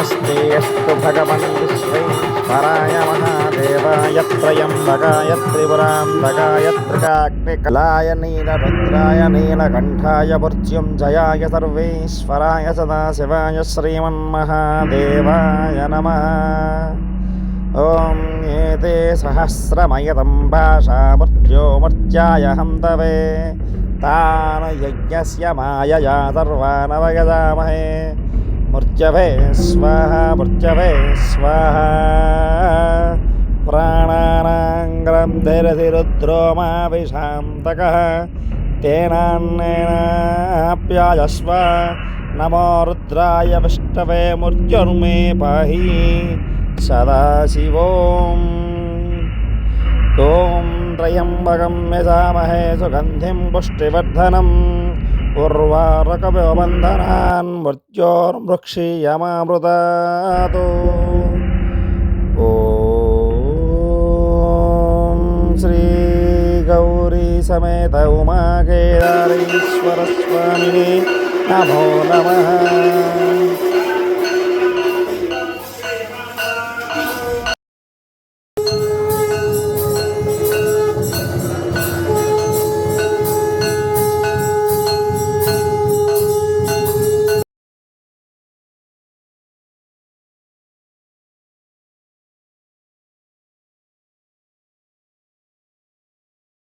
नमस्तेऽस्तु भगवन् विश्वेश्वराय महादेवाय त्र्यम्बकाय त्रिपुरान्तकाय त्रिकाग्निकलाय नीलरुद्राय नीलकण्ठाय मृत्युञ्जयाय सर्वेश्वराय सदाशिवाय श्रीमन्महादेवाय नमः। ॐ एते सहस्रमयतं भाषा मृत्योर्मर्त्याय हन्तवे तान् यज्ञस्य मायया सर्वानवगजामहे। मृत्यवे स्वाहा मृत्यवे स्वाहा। प्राणानां ग्रन्थिरधिरुद्रो माभिशान्तकः तेनान्नेनाप्यायस्व। नमो रुद्राय विष्णवे मृत्युर्मे पाहि सदाशिवोम्। ॐ त्र्यम्बकं यजामहे सुगन्धिं पुष्टिवर्धनम् उर्वारुकमिवबन्धनान् मृत्योर्मुक्षीयमामृतात्। ॐ श्रीगौरी समेत उमाकेदारेश्वर स्वामिने नमो नमः।